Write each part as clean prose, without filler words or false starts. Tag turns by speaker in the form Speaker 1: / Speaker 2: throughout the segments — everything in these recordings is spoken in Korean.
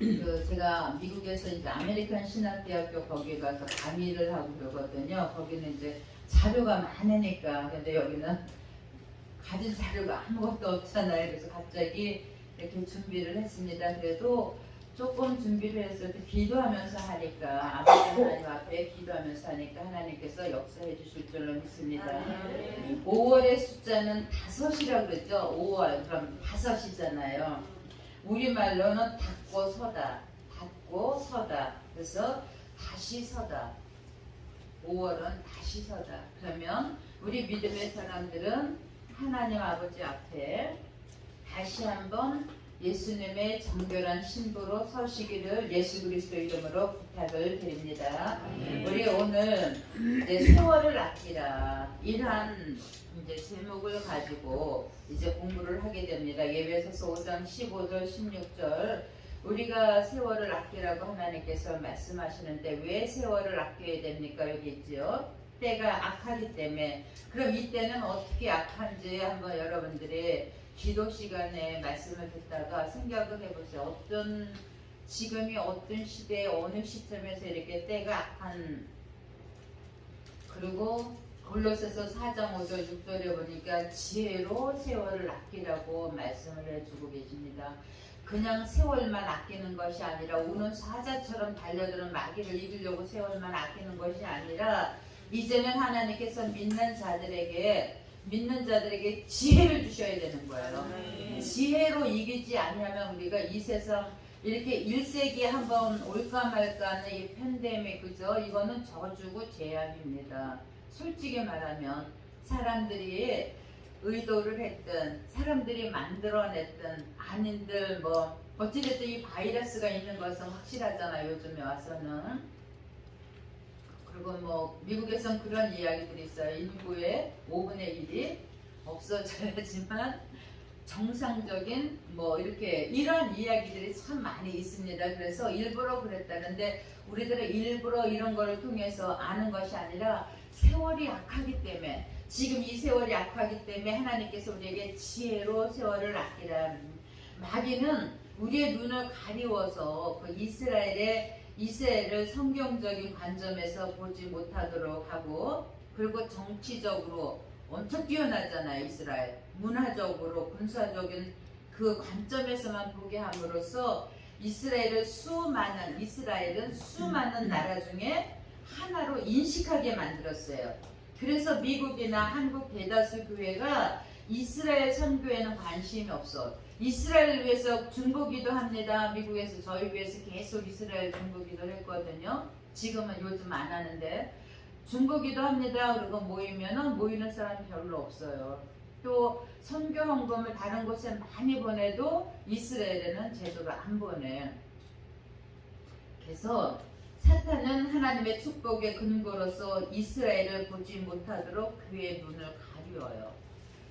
Speaker 1: 제가 미국에서 이제 아메리칸 신학대학교 거기 가서 강의를 하고 그러거든요. 거기는 이제 자료가 많으니까. 근데 여기는 가진 자료가 아무것도 없잖아요. 그래서 갑자기 이렇게 준비를 했습니다. 그래도 조금 준비를 했을 때 기도하면서 하니까, 아버지 하나님 앞에 기도하면서 하니까 하나님께서 역사해 주실 줄로 믿습니다. 5월의 숫자는 5이라고 그랬죠. 5월 그럼 5이잖아요. 우리말로는 닫고 서다, 닫고 서다. 그래서 다시 서다. 5월은 다시 서다. 그러면 우리 믿음의 사람들은 하나님 아버지 앞에 다시 한번 예수님의 정결한 신부로 서시기를 예수 그리스도 이름으로 부탁을 드립니다. 우리 오늘 세월을 아끼라 이러한 이제 제목을 가지고 이제 공부를 하게 됩니다. 예배소서 5장 15절 16절 우리가 세월을 아끼라고 하나님께서 말씀하시는데 왜 세월을 아껴야 됩니까? 여기 있죠. 때가 악하기 때문에. 그럼 이때는 어떻게 악한지 한번 여러분들이 기도 시간에 말씀을 듣다가 생각을 해보세요. 지금이 어떤 시대에 어느 시점에서 이렇게 때가 악한. 그리고 골로새서 4장 5절 6절에 보니까 지혜로 세월을 아끼라고 말씀을 해주고 계십니다. 그냥 세월만 아끼는 것이 아니라 우는 사자처럼 달려드는 마귀를 이기려고 세월만 아끼는 것이 아니라 이제는 하나님께서 믿는 자들에게 지혜를 주셔야 되는 거예요. 지혜로 이기지 않으면 우리가 이 세상 이렇게 1세기에 한번 올까 말까는 이 팬데믹, 그죠? 이거는 저주고 재앙입니다. 솔직히 말하면 사람들이 의도를 했든 사람들이 만들어냈든 아닌들 뭐 어찌됐든 이 바이러스가 있는 것은 확실하잖아요. 요즘에 와서는. 그리고 뭐 미국에선 그런 이야기들이 있어요. 인구의 5분의 1이 없어져야지만 정상적인 뭐 이렇게 이런 이야기들이 참 많이 있습니다. 그래서 일부러 그랬다는데 우리들은 일부러 이런 거를 통해서 아는 것이 아니라 세월이 약하기 때문에 지금 이 세월이 약하기 때문에 하나님께서 우리에게 지혜로 세월을 아끼라. 마귀는 우리의 눈을 가리워서 그 이스라엘을 성경적인 관점에서 보지 못하도록 하고, 그리고 정치적으로 엄청 뛰어나잖아요. 이스라엘 문화적으로 군사적인 그 관점에서만 보게 함으로써 이스라엘은 수많은 나라 중에 하나로 인식하게 만들었어요. 그래서 미국이나 한국 대다수 교회가 이스라엘 선교에는 관심이 없어. 이스라엘을 위해서 중보기도 합니다. 미국에서 저희 교회에서 계속 이스라엘 중보기도 했거든요. 지금은 요즘 안 하는데 중보기도 합니다. 그리고 모이는 사람이 별로 없어요. 또 선교 헌금을 다른 곳에 많이 보내도 이스라엘에는 제대로 안 보내. 그래서 사탄은 하나님의 축복의 근거로서 이스라엘을 보지 못하도록 교회의 눈을 가리워요.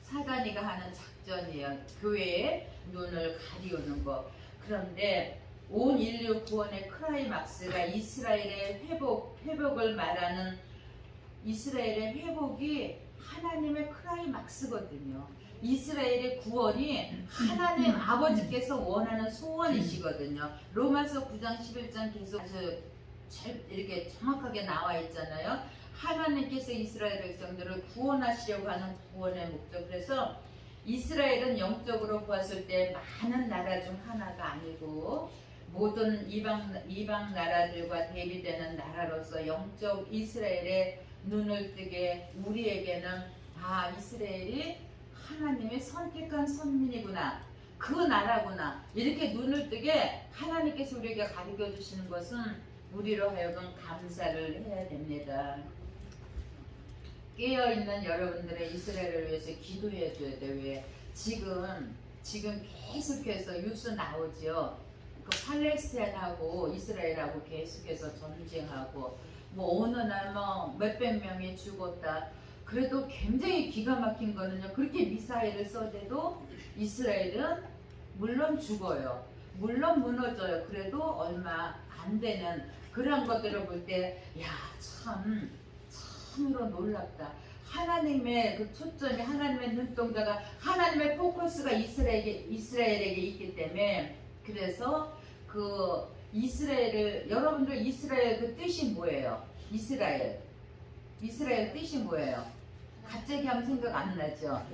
Speaker 1: 사단이가 하는 작전이에요. 교회의 눈을 가리우는 거. 그런데 온 인류 구원의 클라이막스가 이스라엘의 회복을 말하는 이스라엘의 회복이 하나님의 클라이막스거든요. 이스라엘의 구원이 하나님 아버지께서 원하는 소원이시거든요. 로마서 9장 11장 계속 이렇게 정확하게 나와 있잖아요. 하나님께서 이스라엘 백성들을 구원하시려고 하는 구원의 목적. 그래서 이스라엘은 영적으로 보았을 때 많은 나라 중 하나가 아니고 모든 이방 나라들과 대비되는 나라로서 영적 이스라엘의 눈을 뜨게 우리에게는 이스라엘이 하나님의 선택한 선민이구나, 그 나라구나, 이렇게 눈을 뜨게 하나님께서 우리에게 가르쳐 주시는 것은 우리로 하여금 감사를 해야 됩니다. 깨어있는 여러분들의 이스라엘을 위해서 기도해 줘야 돼요. 왜? 지금 계속해서 뉴스 나오죠. 그 팔레스타인하고 이스라엘하고 계속해서 전쟁하고 뭐 어느 날 뭐 몇백 명이 죽었다. 그래도 굉장히 기가 막힌 거는요. 그렇게 미사일을 쏘대도 이스라엘은 물론 죽어요. 물론 무너져요. 그래도 얼마 안 되는 그런 것들을 볼 때 참으로 놀랍다. 하나님의 그 초점이, 하나님의 눈동자가, 하나님의 포커스가 이스라엘에게 있기 때문에, 그래서 그 이스라엘을 여러분들 이스라엘 그 뜻이 뭐예요? 이스라엘 뜻이 뭐예요? 갑자기 하면 생각 안 나죠?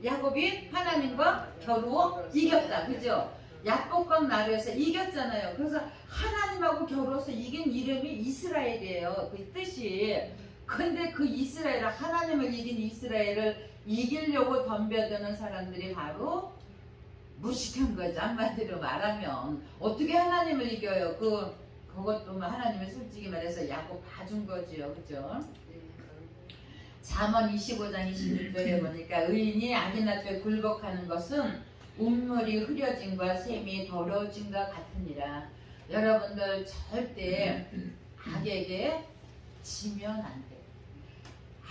Speaker 1: 야곱이 하나님과 겨루어 이겼다, 그죠? 야곱과 나루에서 이겼잖아요. 그래서 하나님하고 겨루어서 이긴 이름이 이스라엘이에요. 그 뜻이. 근데 그 이스라엘, 하나님을 이긴 이스라엘을 이기려고 덤벼드는 사람들이 바로 무식한 거죠. 한마디로 말하면 어떻게 하나님을 이겨요? 그것도 하나님이 솔직히 말해서 야곱 봐준 거지요, 그죠? 잠언 25장 26절에 보니까 의인이 악인 앞에 굴복하는 것은 운물이 흐려짐과 샘이 더러워짐과 같으니라. 여러분들 절대 악에게 지면 안 돼.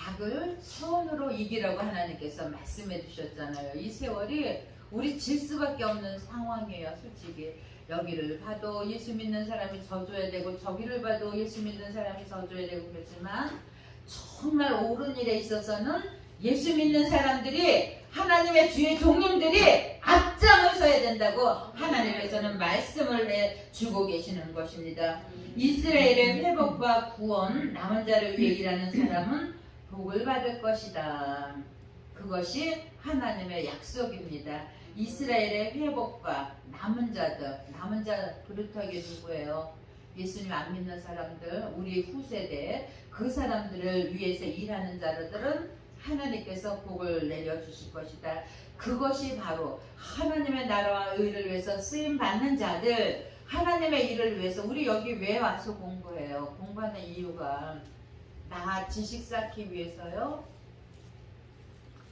Speaker 1: 악을 손으로 이기라고 하나님께서 말씀해 주셨잖아요. 이 세월이 우리 질 수밖에 없는 상황이에요. 솔직히 여기를 봐도 예수 믿는 사람이 져줘야 되고 저기를 봐도 예수 믿는 사람이 져줘야 되고 그렇지만 정말 옳은 일에 있어서는 예수 믿는 사람들이 하나님의 주의 종님들이 앞장을 서야 된다고 하나님께서는 말씀을 해주고 계시는 것입니다. 이스라엘의 회복과 구원, 남은 자를 위해 일하는 사람은 복을 받을 것이다. 그것이 하나님의 약속입니다. 이스라엘의 회복과 남은 자 그렇다게 누구예요? 예수님 안 믿는 사람들, 우리 후세대 그 사람들을 위해서 일하는 자들은 하나님께서 복을 내려주실 것이다. 그것이 바로 하나님의 나라와 의를 위해서 쓰임받는 자들, 하나님의 일을 위해서. 우리 여기 왜 와서 공부해요? 공부하는 이유가 나 지식 쌓기 위해서요?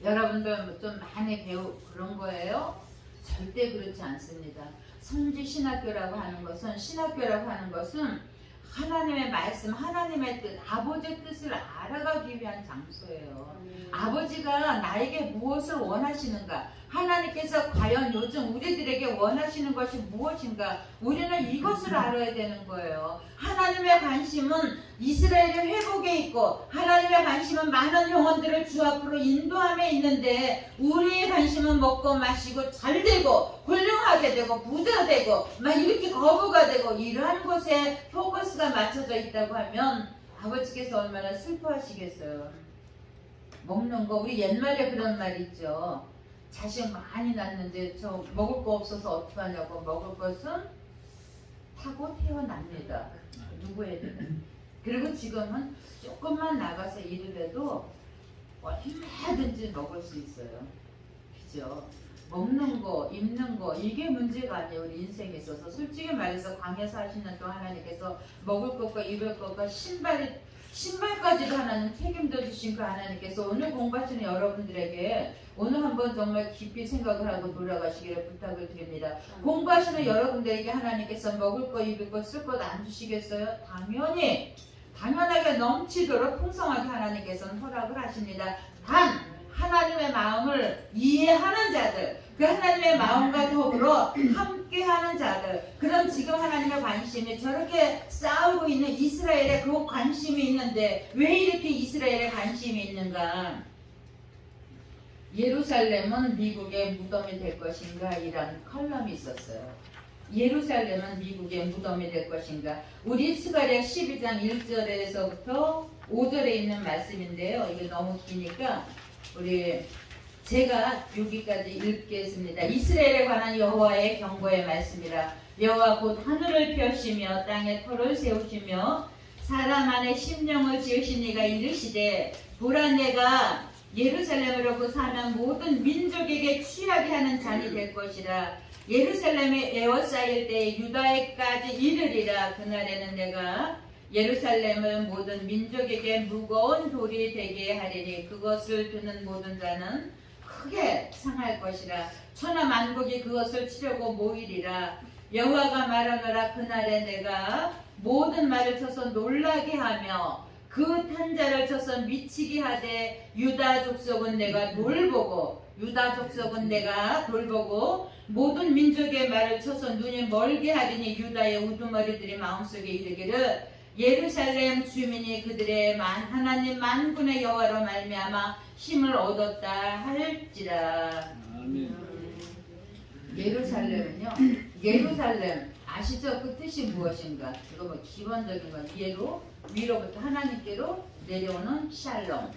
Speaker 1: 여러분들 좀 많이 그런 거예요? 절대 그렇지 않습니다. 선지신학교라고 하는 것은 하나님의 말씀, 하나님의 뜻, 아버지의 뜻을 알아가기 위한 장소예요. 아버지가 나에게 무엇을 원하시는가? 하나님께서 과연 요즘 우리들에게 원하시는 것이 무엇인가? 우리는 이것을 알아야 되는 거예요. 하나님의 관심은 이스라엘의 회복에 있고 하나님의 관심은 많은 영혼들을 주 앞으로 인도함에 있는데 우리의 관심은 먹고 마시고 잘되고 훌륭하게 되고 부자 되고 막 이렇게 거부가 되고 이러한 곳에 포커스가 맞춰져 있다고 하면 아버지께서 얼마나 슬퍼하시겠어요. 먹는 거, 우리 옛말에 그런 말 있죠. 자식 많이 낳는데 저 먹을 거 없어서 어떡하냐고. 먹을 것은 타고 태어납니다. 누구에게는. 그리고 지금은 조금만 나가서 일을 해도 얼마든지 먹을 수 있어요. 그죠? 먹는 거, 입는 거 이게 문제가 아니에요. 우리 인생에 있어서. 솔직히 말해서 광야에서 하시는 동안 하나님께서 먹을 것과 입을 것과 신발까지도 하나님 책임져 주신 그 하나님께서 오늘 공부하시는 여러분들에게 오늘 한번 정말 깊이 생각을 하고 돌아가시기를 부탁을 드립니다. 공부하시는 여러분들에게 하나님께서 먹을 거, 입을 거, 쓸 것 안 주시겠어요? 당연하게 넘치도록 풍성하게 하나님께서는 허락을 하십니다. 단 하나님의 마음을 이해하는 자들, 그 하나님의 마음과 더불어 함께하는 자들, 그럼 지금 하나님의 관심이 저렇게 싸우고 있는 이스라엘에 그 관심이 있는데 왜 이렇게 이스라엘에 관심이 있는가? 예루살렘은 미국의 무덤이 될 것인가? 이란 컬럼이 있었어요. 예루살렘은 미국의 무덤이 될 것인가? 우리 스가랴 12장 1절에서부터 5절에 있는 말씀인데요. 이게 너무 기니까 제가 여기까지 읽겠습니다. 이스라엘에 관한 여호와의 경고의 말씀이라. 여호와 곧 하늘을 펴시며 땅에 터를 세우시며 사람 안에 심령을 지으신 이가 이르시되 보라 내가 예루살렘으로 사는 모든 민족에게 취하게 하는 잔이 될 것이라. 예루살렘에 에워싸일 때 유다에까지 이르리라. 그날에는 내가 예루살렘을 모든 민족에게 무거운 돌이 되게 하리니 그것을 드는 모든 자는 크게 상할 것이라. 천하 만국이 그것을 치려고 모이리라. 여호와가 말하노라. 그날에 내가 모든 말을 쳐서 놀라게 하며 그 탄자를 쳐서 미치게 하되 유다 족속은 내가 돌보고 모든 민족의 말을 쳐서 눈이 멀게 하리니 유다의 우두머리들이 마음속에 이르기를 예루살렘 주민이 그들의 하나님 만군의 여호와로 말미암아 힘을 얻었다 할지라.
Speaker 2: 아멘.
Speaker 1: 예루살렘은요. 예루살렘 아시죠? 그 뜻이 무엇인가? 이거 뭐 기본적인 건 예로 위로부터 하나님께로 내려오는 샬롬,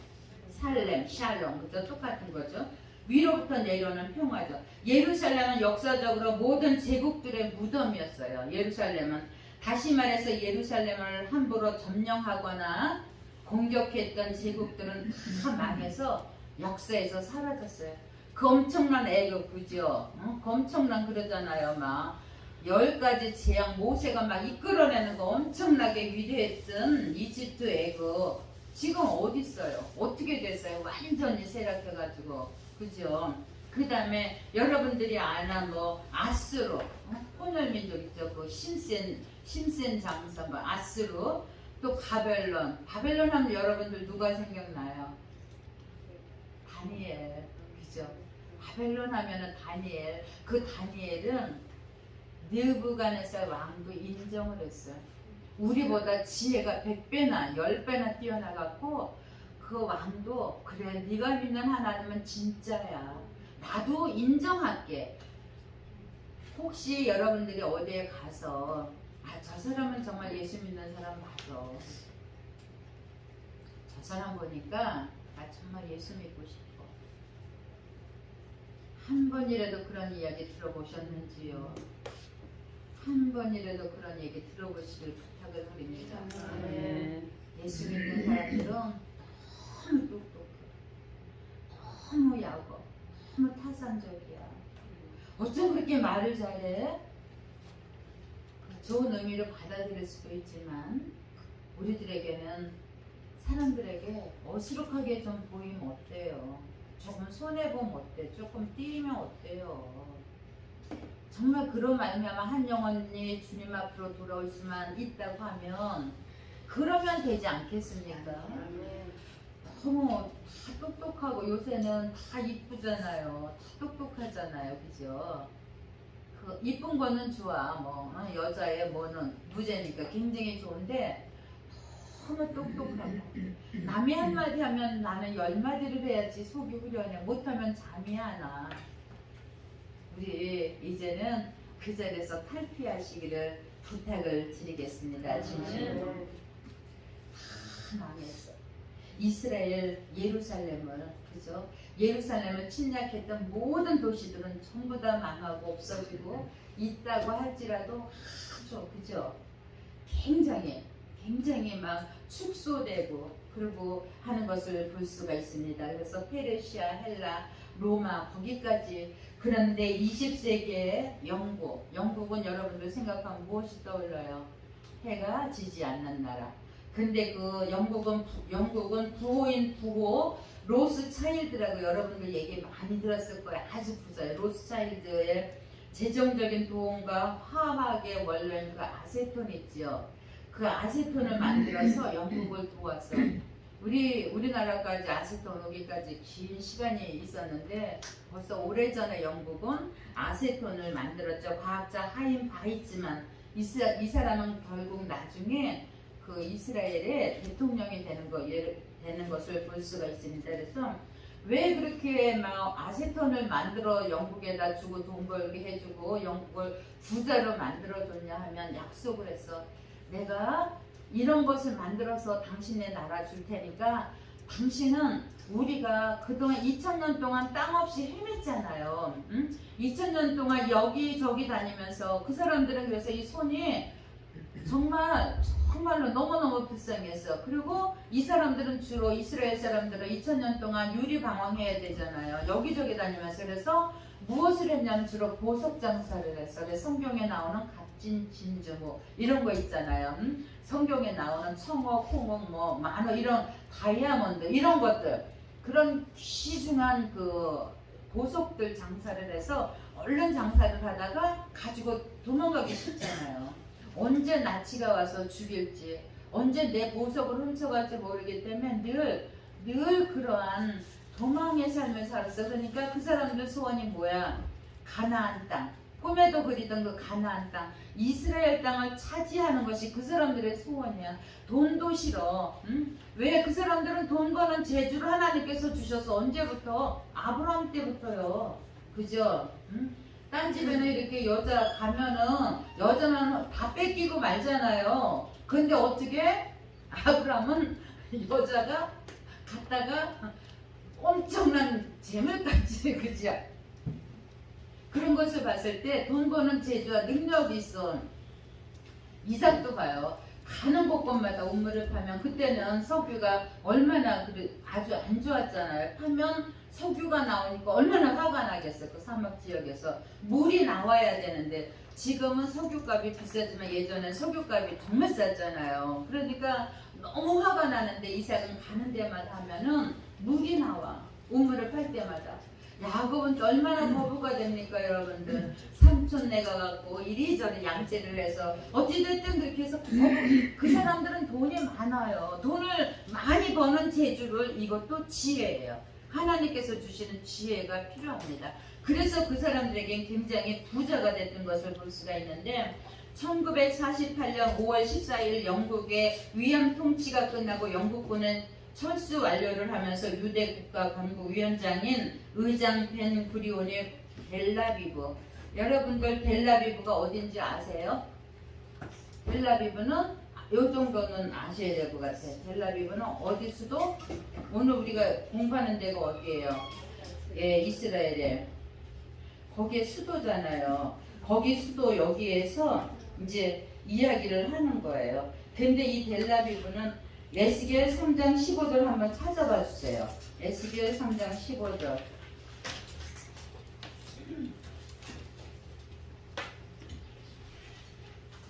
Speaker 1: 살렘, 샬롬 그죠? 똑같은 거죠. 위로부터 내려오는 평화죠. 예루살렘은 역사적으로 모든 제국들의 무덤이었어요. 예루살렘은 다시 말해서 예루살렘을 함부로 점령하거나 공격했던 제국들은 다 망해서 역사에서 사라졌어요. 그 엄청난 애국 그죠? 그 엄청난 그러잖아요. 막 10가지 재앙 모세가 막 이끌어내는 거 엄청나게 위대했던 이집트 애국 지금 어디 있어요? 어떻게 됐어요? 완전히 쇠락해가지고 그죠? 그 다음에 여러분들이 아나 뭐 아스로 혼혈 민족 있죠? 그 심센 장사 뭐 아스로 또 바벨론 하면 여러분들 누가 생각나요? 다니엘 그죠? 바벨론 하면은 다니엘 그 다니엘은 느부갓네살 왕도 인정을 했어요. 우리보다 지혜가 100배나 10배나 뛰어나갖고 그 왕도 그래 네가 믿는 하나님은 진짜야. 나도 인정할게. 혹시 여러분들이 어디에 가서 저 사람은 정말 예수 믿는 사람 맞아. 저 사람 보니까 정말 예수 믿고 싶어. 한 번이라도 그런 이야기 들어보셨는지요? 한 번이라도 그런 얘기 들어보시길 부탁을 드립니다. 예수 믿는 사람들은 너무 똑똑해. 너무 야고. 너무 타산적이야. 어쩜 그렇게 말을 잘해? 좋은 의미로 받아들일 수도 있지만 우리들에게는 사람들에게 어수룩하게 좀 보이면 어때요? 조금 손해보면 어때? 조금 띄면 어때요? 정말 그런 말미암아 한 영혼이 주님 앞으로 돌아올 수만 있다고 하면 그러면 되지 않겠습니까? 너무 다 똑똑하고 요새는 다 이쁘잖아요. 다 똑똑하잖아요. 그죠? 그 이쁜 거는 좋아. 뭐 여자의 뭐는 무죄니까 굉장히 좋은데 너무 똑똑하고 남이 한마디 하면 나는 10마디를 해야지 속이 후련해. 못하면 잠이 안 와. 우리 이제는 그 자리에서 탈피하시기를 부탁을 드리겠습니다. 진심으로. 다 망했어. 이스라엘 예루살렘을 그죠? 예루살렘을 침략했던 모든 도시들은 전부 다 망하고 없어지고 있다고 할지라도 그죠? 굉장히 막 축소되고 그리고 하는 것을 볼 수가 있습니다. 그래서 페르시아, 헬라, 로마 거기까지. 그런데 20세기의 영국은 여러분들 생각하면 무엇이 떠올라요? 해가 지지 않는 나라. 근데 그 영국은 부호인 부호 로스차일드라고 여러분들 얘기 많이 들었을 거예요. 아주 부자예요. 로스차일드의 재정적인 도움과 화학의 원료인 그 아세톤 있죠. 그 아세톤을 만들어서 영국을 도왔어. 우리나라까지 아세톤 오기까지 긴 시간이 있었는데 벌써 오래전에 영국은 아세톤을 만들었죠. 과학자 하임 바이츠만 이 사람은 결국 나중에 그 이스라엘의 대통령이 되는 것을 볼 수가 있습니다. 그래서 왜 그렇게 막 아세톤을 만들어 영국에다 주고 돈 벌게 해주고 영국을 부자로 만들어줬냐 하면 약속을 했어. 내가 이런 것을 만들어서 당신의 나라 줄 테니까 당신은 우리가 그동안 2000년 동안 땅 없이 헤맸잖아요. 응? 2000년 동안 여기저기 다니면서 그 사람들은 그래서 이 손이 정말로 너무너무 불쌍했어. 그리고 이 사람들은 주로 이스라엘 사람들은 2000년 동안 유리 방황해야 되잖아요. 여기저기 다니면서. 그래서 무엇을 했냐면 주로 보석 장사를 했어. 그래서 성경에 나오는 값진 진주 뭐 이런 거 있잖아요. 성경에 나오는 청어, 홍어, 뭐 만어 이런 다이아몬드 이런 것들 그런 귀중한 그 보석들 장사를 해서 얼른 장사를 하다가 가지고 도망가기 쉽잖아요. 언제 나치가 와서 죽일지 언제 내 보석을 훔쳐갈지 모르기 때문에 늘 그러한 도망의 삶을 살았어. 그러니까 그 사람들 소원이 뭐야? 가나안 땅. 꿈에도 그리던 그 가나안 땅, 이스라엘 땅을 차지하는 것이 그 사람들의 소원이야. 돈도 싫어. 응? 왜 그 사람들은 돈 버는 재주를 하나님께서 주셔서 언제부터? 아브라함 때부터요. 그죠? 응? 딴 집에는 이렇게 여자 가면은 여자는 다 뺏기고 말잖아요. 근데 어떻게 아브라함은 여자가 갔다가 엄청난 재물까지 그지? 그런 것을 봤을 때 돈 버는 재주와 능력이 있어. 이삭도 봐요. 가는 곳곳마다 우물을 파면 그때는 석유가 얼마나 아주 안 좋았잖아요. 파면 석유가 나오니까 얼마나 화가 나겠어요. 그 사막 지역에서 물이 나와야 되는데 지금은 석유값이 비싸지만 예전엔 석유값이 정말 쌌잖아요. 그러니까 너무 화가 나는데 이삭은 가는 데마다 하면은 물이 나와. 우물을 팔 때마다. 야곱은 또 얼마나 거부가 됩니까 여러분들. 삼촌 내가 갖고 이리저리 양치를 해서 어찌됐든 그렇게 해서 그 사람들은 돈이 많아요. 돈을 많이 버는 재주를 이것도 지혜예요. 하나님께서 주시는 지혜가 필요합니다. 그래서 그 사람들에겐 굉장히 부자가 됐던 것을 볼 수가 있는데 1948년 5월 14일 영국의 위암 통치가 끝나고 영국군은 철수 완료를 하면서 유대 국가 건국위원장인 의장 벤 구리온이 델라비브, 여러분들 델라비브가 어딘지 아세요? 델라비브는 요 정도는 아셔야 될 것 같아요. 델라비브는 어디 수도? 오늘 우리가 공부하는 데가 어디예요? 예, 이스라엘에. 거기에 수도잖아요. 거기 수도 여기에서 이제 이야기를 하는 거예요. 근데 이 델라비브는 에스겔 3장 15절 한번 찾아봐 주세요. 에스겔 3장 15절.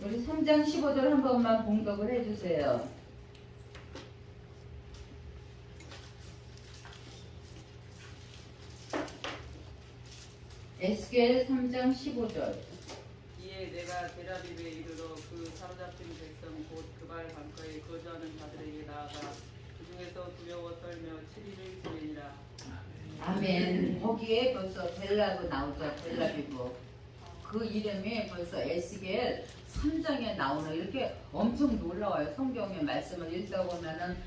Speaker 1: 우리 3장 15절 한 번만 봉독을 해주세요. 에스겔 3장 15절.
Speaker 2: 이에 내가 델아비브에 이르러 그 사로잡힌 백성 곧 그발 강가에 거주하는 자들에게 나아가 그 중에서 두려워 떨며 7일을 지내니라.
Speaker 1: 아멘. 거기에 벌써 델라브 나오죠. 델라비브. 그 이름이 벌써 에스겔 3장에 나오는 이렇게 엄청 놀라워요. 성경의 말씀을 읽다 보면은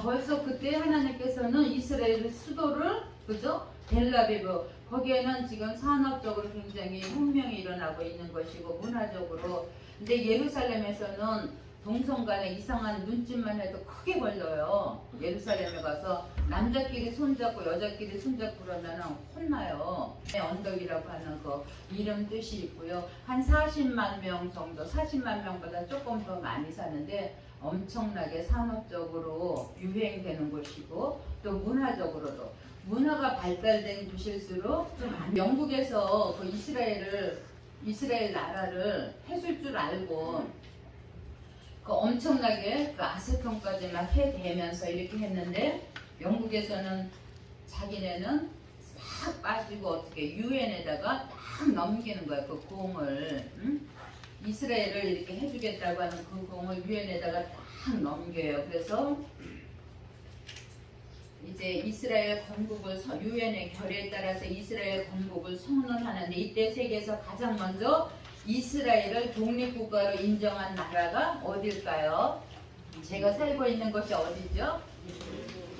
Speaker 1: 벌써 그때 하나님께서는 이스라엘의 수도를 그죠? 델라비브 거기에는 지금 산업적으로 굉장히 혁명이 일어나고 있는 것이고 문화적으로 근데 예루살렘에서는 동성 간에 이상한 눈짓만 해도 크게 걸려요. 예루살렘에 가서 남자끼리 손잡고 여자끼리 손잡고 그러면 혼나요. 언덕이라고 하는 그 이름 뜻이 있고요. 한 40만 명 정도, 40만 명보다 조금 더 많이 사는데 엄청나게 산업적으로 유행되는 곳이고 또 문화적으로도 문화가 발달된 곳일수록 좀 영국에서 그 이스라엘 나라를 해줄 줄 알고 그 엄청나게 그 아세통까지 막 해대면서 이렇게 했는데 영국에서는 자기네는 싹 빠지고 어떻게 유엔에다가 딱 넘기는 거야 그 공을 이스라엘을 이렇게 해주겠다고 하는 그 공을 유엔에다가 딱 넘겨요. 그래서 이제 이스라엘 건국을 유엔의 결의에 따라서 이스라엘 건국을 선언하는데 이때 세계에서 가장 먼저 이스라엘을 독립국가로 인정한 나라가 어딜까요? 제가 살고 있는 곳이 어디죠?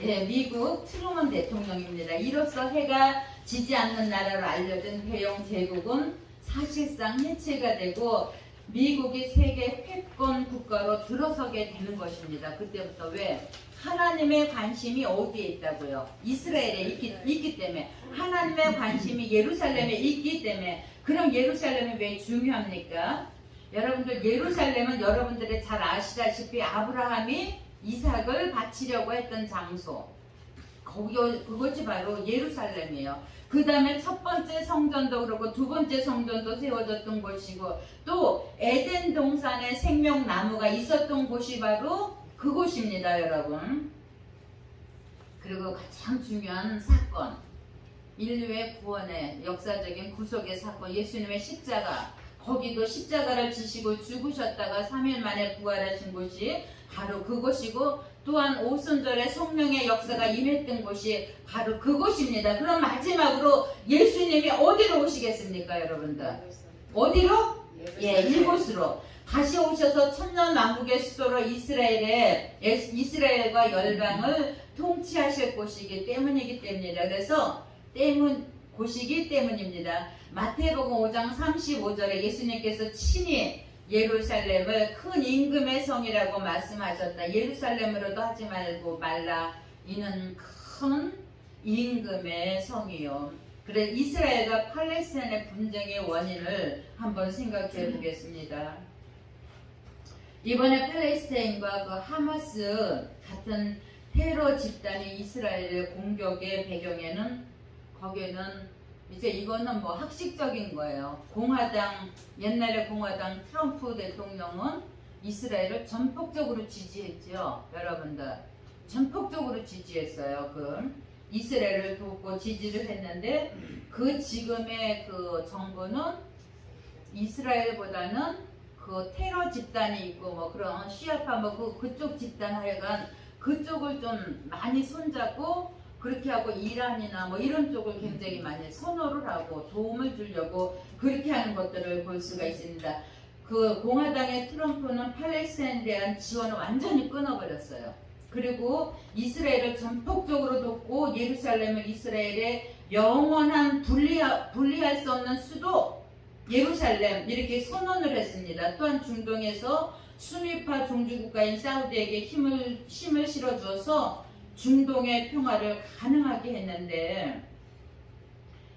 Speaker 1: 예, 미국 트루먼 대통령입니다. 이로써 해가 지지 않는 나라로 알려진 대영 제국은 사실상 해체가 되고 미국이 세계 패권 국가로 들어서게 되는 것입니다. 그때부터 왜? 하나님의 관심이 어디에 있다고요? 이스라엘에 있기 때문에 하나님의 관심이 예루살렘에 있기 때문에 그럼 예루살렘이 왜 중요합니까? 여러분들 예루살렘은 여러분들이 잘 아시다시피 아브라함이 이삭을 바치려고 했던 장소 그것이 바로 예루살렘이에요. 그 다음에 첫 번째 성전도 그렇고 두 번째 성전도 세워졌던 곳이고 또 에덴 동산에 생명나무가 있었던 곳이 바로 그곳입니다 여러분. 그리고 가장 중요한 사건 인류의 구원의 역사적인 구속의 사건 예수님의 십자가 거기도 십자가를 지시고 죽으셨다가 3일 만에 부활하신 곳이 바로 그곳이고 또한 오순절에 성령의 역사가 임했던 곳이 바로 그곳입니다. 그럼 마지막으로 예수님이 어디로 오시겠습니까 여러분들? 어디로? 예, 이곳으로 다시 오셔서 천년왕국의 수도로 이스라엘과 열방을 통치하실 곳이기 때문이기 때문이다. 그래서 곳이기 때문입니다. 마태복음 5장 35절에 예수님께서 친히 예루살렘을 큰 임금의 성이라고 말씀하셨다. 예루살렘으로도 하지 말라. 이는 큰 임금의 성이요. 그래 이스라엘과 팔레스타인의 분쟁의 원인을 한번 생각해 보겠습니다. 이번에 팔레스타인과 그 하마스 같은 테러 집단이 이스라엘의 공격의 배경에는 거기에는 이제 이거는 뭐 학식적인 거예요. 옛날에 공화당 트럼프 대통령은 이스라엘을 전폭적으로 지지했죠. 여러분들 전폭적으로 지지했어요. 그 이스라엘을 돕고 지지를 했는데 그 지금의 그 정부는 이스라엘보다는 그 테러 집단이 있고 뭐 그런 시아파 뭐 그쪽 집단 하여간 그쪽을 좀 많이 손잡고 그렇게 하고 이란이나 뭐 이런 쪽을 굉장히 많이 선호를 하고 도움을 주려고 그렇게 하는 것들을 볼 수가 있습니다. 그 공화당의 트럼프는 팔레스타인에 대한 지원을 완전히 끊어버렸어요. 그리고 이스라엘을 전폭적으로 돕고 예루살렘을 이스라엘의 영원한 분리할 수 없는 수도 예루살렘 이렇게 선언을 했습니다. 또한 중동에서 수니파 종주국가인 사우디에게 힘을 실어주어서 중동의 평화를 가능하게 했는데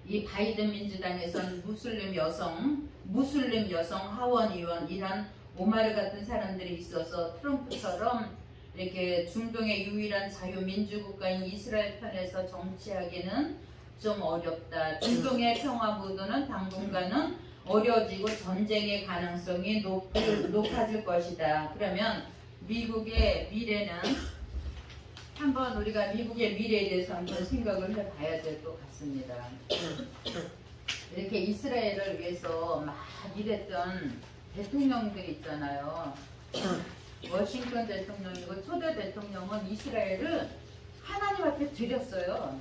Speaker 1: 이 바이든 민주당에서는 무슬림 여성 하원 의원 이란 오마르 같은 사람들이 있어서 트럼프처럼 이렇게 중동의 유일한 자유민주국가인 이스라엘 편에서 정치하기는 좀 어렵다. 중동의 평화 무드는 당분간은 어려워지고 전쟁의 가능성이 높아질 것이다. 그러면 미국의 미래는 한번 우리가 미국의 미래에 대해서 한번 생각을 해봐야 될 것 같습니다. 이렇게 이스라엘을 위해서 막 일했던 대통령들이 있잖아요. 워싱턴 대통령이고 초대 대통령은 이스라엘을 하나님 앞에 드렸어요.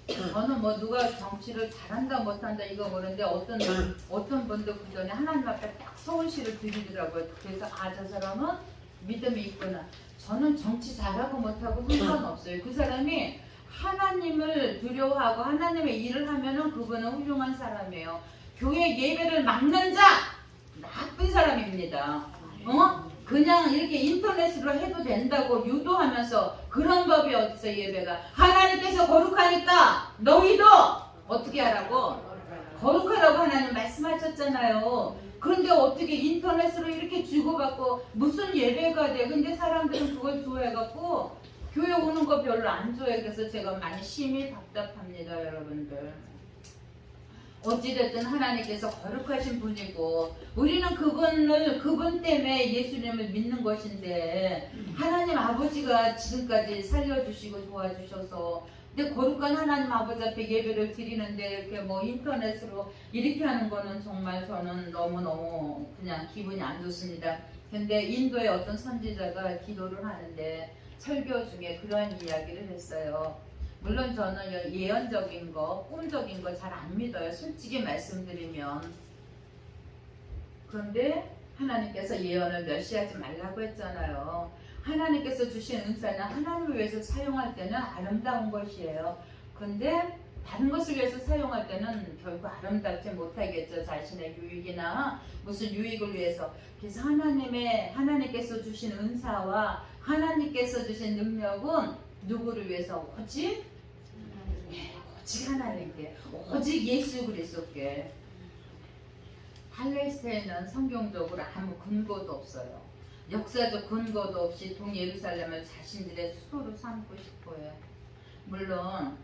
Speaker 1: 저는 뭐 누가 정치를 잘한다 못한다 이거 모르는데 어떤 분도 그 전에 하나님 앞에 딱 서울시를 드리더라고요. 그래서 저 사람은 믿음이 있구나. 저는 정치 잘하고 못하고 상관없어요. 그 사람이 하나님을 두려워하고 하나님의 일을 하면은 그분은 훌륭한 사람이에요. 교회 예배를 막는 자 나쁜 사람입니다. 그냥 이렇게 인터넷으로 해도 된다고 유도하면서 그런 법이 어디서 예배가 하나님께서 거룩하니까 너희도 어떻게 하라고? 거룩하라고 하나님 말씀하셨잖아요. 그런데 어떻게 인터넷으로 이렇게 주고받고 무슨 예배가 돼? 근데 사람들은 그걸 좋아해갖고 교회 오는 거 별로 안 좋아해. 그래서 제가 많이 심히 답답합니다, 여러분들. 어찌됐든 하나님께서 거룩하신 분이고 우리는 그분 때문에 예수님을 믿는 것인데 하나님 아버지가 지금까지 살려주시고 도와주셔서 근데 거룩한 하나님 아버지 앞에 예배를 드리는데 이렇게 뭐 인터넷으로 이렇게 하는 거는 정말 저는 너무너무 그냥 기분이 안 좋습니다. 근데 인도의 어떤 선지자가 기도를 하는데 설교 중에 그러한 이야기를 했어요. 물론 저는 예언적인 거, 꿈적인 거 잘 안 믿어요. 솔직히 말씀드리면. 그런데 하나님께서 예언을 멸시하지 말라고 했잖아요. 하나님께서 주신 은사는 하나님을 위해서 사용할 때는 아름다운 것이에요. 근데 다른 것을 위해서 사용할 때는 결국 아름답지 못하겠죠. 자신의 유익이나 무슨 유익을 위해서. 그래서 하나님께서 주신 은사와 하나님께서 주신 능력은 누구를 위해서? 오직 하나님께, 오직 예수 그리스도께. 팔레스타인은 성경적으로 아무 근거도 없어요. 역사적 근거도 없이 동예루살렘을 자신들의 수도로 삼고 싶어요. 물론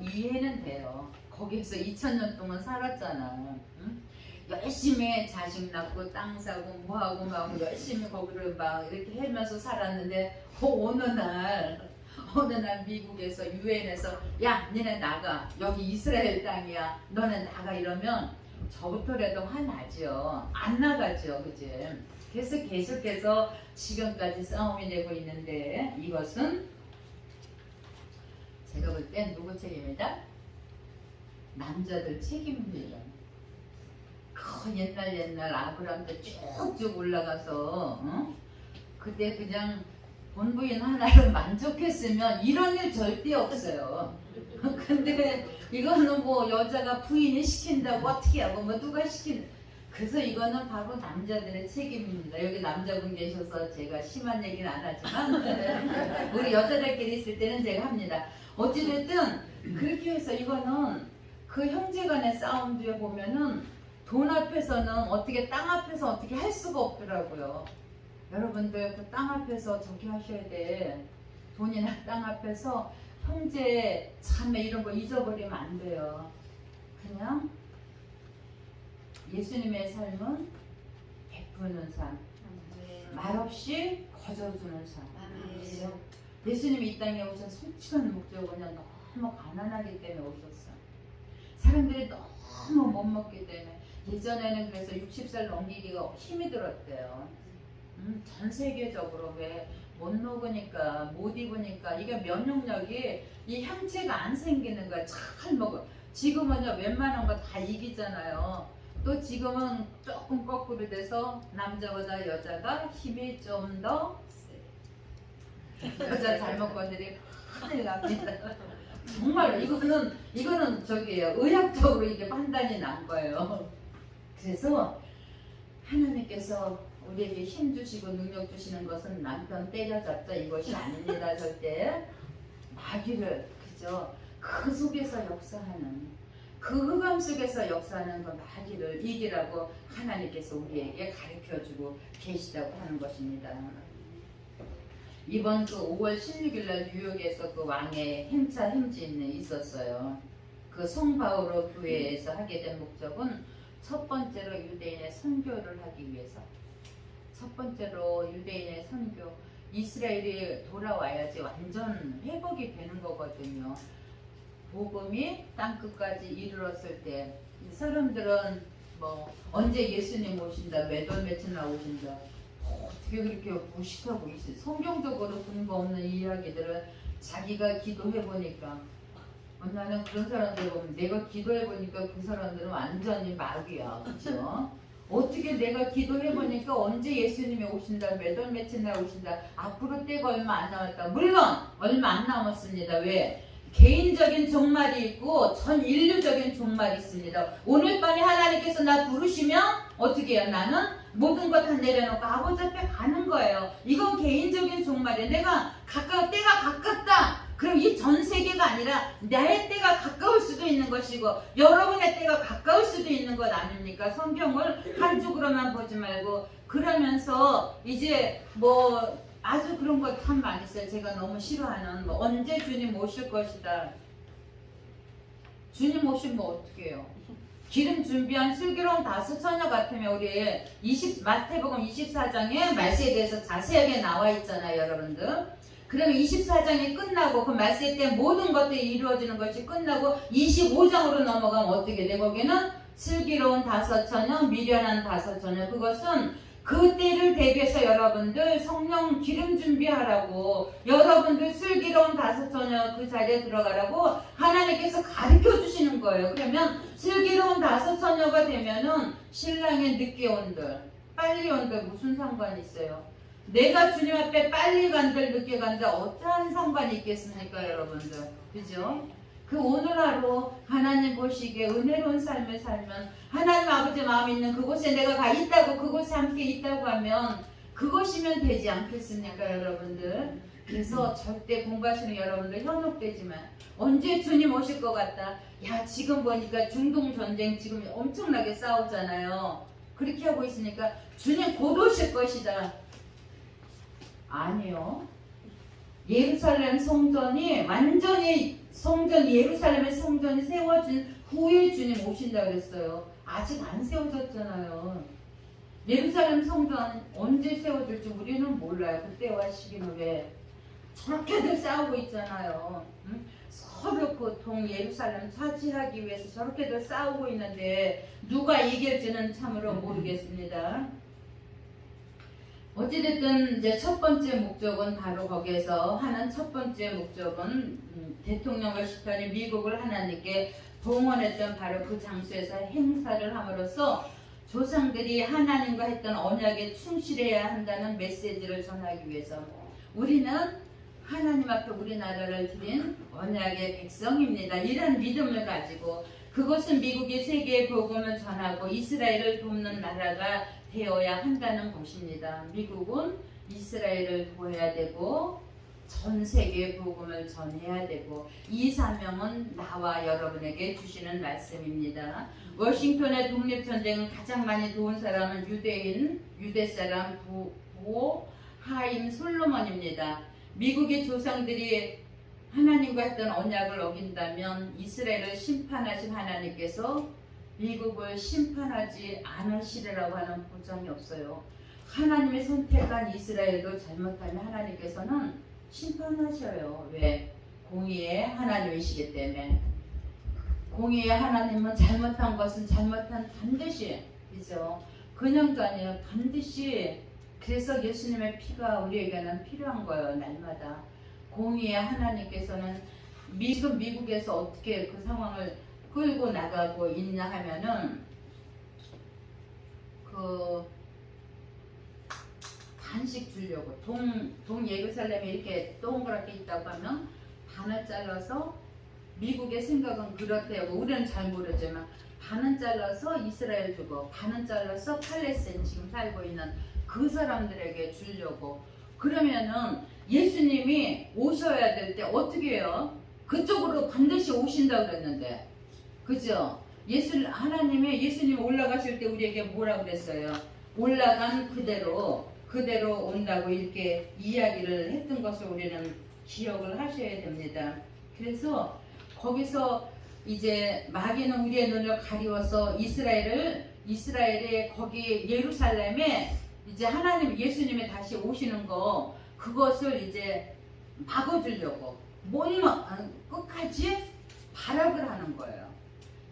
Speaker 1: 이해는 돼요. 거기서 2000년 동안 살았잖아. 응? 열심히 자식 낳고 땅 사고 뭐하고 막 열심히 거기를 막 이렇게 하면서 살았는데 어느 날 미국에서 유엔에서 야 니네 나가 여기 이스라엘 땅이야 너네 나가 이러면 저부터라도 화나죠. 안 나가죠. 그치? 그래서 계속해서 지금까지 싸움이 되고 있는데 이것은 제가 볼 땐 누구 책임이다? 남자들 책임입니다. 그 옛날 아브라함 때 쭉쭉 올라가서 그때 그냥 본부인 하나로 만족했으면 이런 일 절대 없어요. 근데 이거는 뭐 여자가 부인이 시킨다고 어떻게 하고 뭐 누가 시킨. 그래서 이거는 바로 남자들의 책임입니다. 여기 남자분 계셔서 제가 심한 얘기는 안 하지만 우리 여자들끼리 있을 때는 제가 합니다. 어찌됐든 그렇게 해서 이거는 그 형제간의 싸움들에 보면은 돈 앞에서는 어떻게 땅 앞에서 어떻게 할 수가 없더라고요. 여러분들 그 땅 앞에서 저기 하셔야 돼. 돈이나 땅 앞에서 형제, 자매 이런 거 잊어버리면 안 돼요. 그냥 예수님의 삶은 베푸는 삶, 말없이 거저주는 삶. 그렇죠? 예수님이 이 땅에 오신 솔직한 목적은 너무 가난하기 때문에 오셨어요. 사람들이 너무 못 먹기 때문에. 예전에는 그래서 60살 넘기기가 힘이 들었대요. 전 세계적으로 왜 못 먹으니까 못 입으니까 이게 면역력이 이 향체가 안 생기는 거야. 잘 먹어. 지금은요 웬만한 거 다 이기잖아요. 또 지금은 조금 거꾸로 돼서 남자보다 여자가 힘이 좀 더 세. 여자 잘못건들이 큰일 납니다. 정말 이거는 저기예요. 의학적으로 이게 판단이 난 거예요. 그래서 하나님께서 우리에게 힘 주시고 능력 주시는 것은 남편 때려잡자 이것이 아닙니다. 절대 마귀를 그죠? 그 속에서 역사하는 그 흑암 속에서 역사하는 그 마귀를 이기라고 하나님께서 우리에게 가르쳐주고 계시다고 하는 것입니다. 이번 그 5월 16일날 뉴욕에서 그 왕의 행차 행진이 있었어요. 그 성바오로 교회에서 하게 된 목적은 첫 번째로 유대인의 선교를 하기 위해서. 첫 번째로 유대인의 선교. 이스라엘이 돌아와야지 완전 회복이 되는 거거든요. 복음이 땅끝까지 이르렀을 때 사람들은 뭐 언제 예수님 오신다, 몇 월 며칠 나오신다 어떻게 그렇게 무식하고 있어요. 성경적으로 근거 없는 이야기들을 자기가 기도해보니까 나는 그런 사람들 보면 내가 기도해보니까 그 사람들은 완전히 마귀야. 그렇죠? 어떻게 내가 기도해보니까 언제 예수님이 오신다, 몇 월 며칠 날 오신다, 앞으로 때가 얼마 안 남았다. 물론 얼마 안 남았습니다. 왜? 개인적인 종말이 있고 전 인류적인 종말이 있습니다. 오늘 밤에 하나님께서 나 부르시면 어떻게 해요? 나는 모든 것 다 내려놓고 아버지 앞에 가는 거예요. 이건 개인적인 종말이에요. 내가 때가 가깝다. 그럼 이 전 세계가 아니라 나의 때가 가까울 수도 있는 것이고 여러분의 때가 가까울 수도 있는 것 아닙니까? 성경을 한쪽으로만 보지 말고 그러면서 이제 뭐 아주 그런 거 참 많이 있어요. 제가 너무 싫어하는 뭐 언제 주님 오실 것이다. 주님 오시면 어떻게 해요? 기름 준비한 슬기로운 다섯 처녀 같으면 우리 마태복음 24장에 말세에 대해서 자세하게 나와 있잖아요. 여러분들. 그러면 24장이 끝나고 그 말세 때 모든 것들이 이루어지는 것이 끝나고 25장으로 넘어가면 어떻게 돼? 거기는 슬기로운 다섯 처녀, 미련한 다섯 처녀. 그것은 그 때를 대비해서 여러분들 성령 기름 준비하라고 여러분들 슬기로운 다섯 처녀 그 자리에 들어가라고 하나님께서 가르쳐 주시는 거예요. 그러면 슬기로운 다섯 처녀가 되면은 신랑의 늦게 온들 빨리 온들 무슨 상관이 있어요? 내가 주님 앞에 빨리 간들 늦게 간들 어떠한 상관이 있겠습니까 여러분들? 그죠? 그 오늘 하루 하나님 보시기에 은혜로운 삶을 살면 하나님 아버지 마음 있는 그곳에 내가 가 있다고 그곳에 함께 있다고 하면 그것이면 되지 않겠습니까 여러분들? 그래서 절대 공부하시는 여러분들 현혹되지만 언제 주님 오실 것 같다. 야 지금 보니까 중동 전쟁 지금 엄청나게 싸우잖아요. 그렇게 하고 있으니까 주님 곧 오실 것이다. 아니요. 예루살렘 성전이 완전히 예루살렘의 성전이 세워진 후에 주님 오신다 그랬어요. 아직 안 세워졌잖아요. 예루살렘 성전 언제 세워질지 우리는 몰라요. 그때와 시기는 왜 저렇게들 싸우고 있잖아요. 응? 서로 고통 예루살렘 차지하기 위해서 저렇게들 싸우고 있는데 누가 이길지는 참으로 모르겠습니다. 어찌됐든 이제 첫 번째 목적은 바로 거기에서 하는 첫 번째 목적은 대통령을 시편이 미국을 하나님께 동원했던 바로 그 장소에서 행사를 함으로써 조상들이 하나님과 했던 언약에 충실해야 한다는 메시지를 전하기 위해서 우리는 하나님 앞에 우리나라를 드린 언약의 백성입니다. 이런 믿음을 가지고 그것은 미국이 세계의 복음을 전하고 이스라엘을 돕는 나라가 되어야 한다는 것입니다. 미국은 이스라엘을 도와야 되고 전 세계의 복음을 전해야 되고 이 사명은 나와 여러분에게 주시는 말씀입니다. 워싱턴의 독립전쟁은 가장 많이 도운 사람은 유대 사람 부호 하임 솔로몬입니다. 미국의 조상들이 하나님과 했던 언약을 어긴다면 이스라엘을 심판하신 하나님께서 미국을 심판하지 않으시리라고 하는 보장이 없어요. 하나님의 선택한 이스라엘도 잘못하면 하나님께서는 심판하셔요. 왜? 공의의 하나님이시기 때문에. 공의의 하나님은 잘못한 것은 잘못한 반드시, 그죠? 그냥도 아니에요. 반드시. 그래서 예수님의 피가 우리에게는 필요한 거예요. 날마다. 공의의 하나님께서는 지금 미국에서 어떻게 그 상황을 끌고 나가고 있냐 하면은 그 반씩 주려고 동 예루살렘에 이렇게 동그랗게 있다고 하면 반을 잘라서 미국의 생각은 그렇대요. 우리는 잘 모르지만 반은 잘라서 이스라엘 주고 반은 잘라서 팔레스타인 지금 살고 있는 그 사람들에게 주려고. 그러면은 예수님이 오셔야 될 때 어떻게 해요? 그쪽으로 반드시 오신다고 그랬는데, 그죠? 하나님의 예수님 올라가실 때 우리에게 뭐라 그랬어요? 올라간 그대로 온다고 이렇게 이야기를 했던 것을 우리는 기억을 하셔야 됩니다. 그래서 거기서 이제 마귀는 우리의 눈을 가리워서 이스라엘의 거기 예루살렘에 이제 하나님 예수님이 다시 오시는 거 그것을 이제 막아주려고 끝까지 발악을 하는 거예요.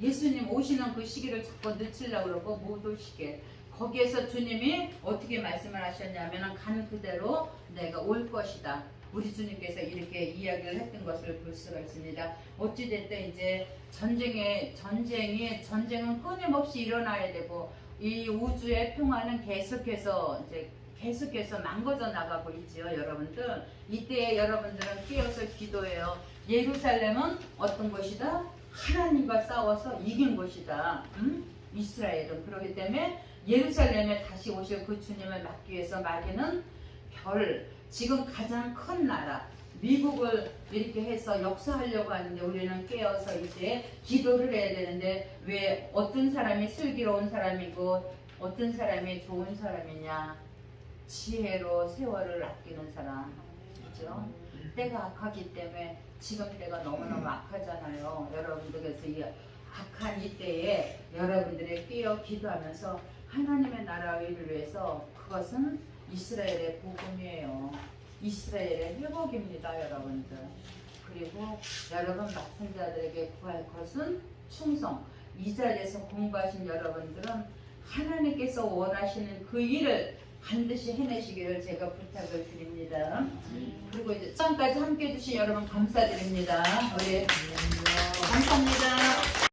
Speaker 1: 예수님 오시는 그 시기를 자꾸 늦추려고 그러고 못 오시게. 거기에서 주님이 어떻게 말씀을 하셨냐면 간 그대로 내가 올 것이다. 우리 주님께서 이렇게 이야기를 했던 것을 볼 수가 있습니다. 어찌됐든 이제 전쟁은 끊임없이 일어나야 되고 이 우주의 평화는 계속해서 망가져 나가고 있지요, 여러분들. 이때 여러분들은 깨어서 기도해요. 예루살렘은 어떤 것이다? 하나님과 싸워서 이긴 것이다. 이스라엘은. 그렇기 때문에 예루살렘에 다시 오실 그 주님을 막기 위해서 마귀는 지금 가장 큰 나라 미국을 이렇게 해서 역사하려고 하는데 우리는 깨어서 이제 기도를 해야 되는데 왜 어떤 사람이 슬기로운 사람이고 어떤 사람이 좋은 사람이냐? 지혜로 세월을 아끼는 사람, 그렇죠? 때가 악하기 때문에 지금 때가 너무너무 악하잖아요. 여러분들께서 이 악한 이때에 여러분들이 깨어 기도하면서 하나님의 나라의 일을 위해서 그것은 이스라엘의 복음이에요. 이스라엘의 회복입니다, 여러분들. 그리고 여러분 맡은 자들에게 구할 것은 충성. 이 자리에서 공부하신 여러분들은 하나님께서 원하시는 그 일을 반드시 해내시기를 제가 부탁을 드립니다. 그리고 이제 지금까지 함께 해주신 여러분 감사드립니다. 우리 감사합니다.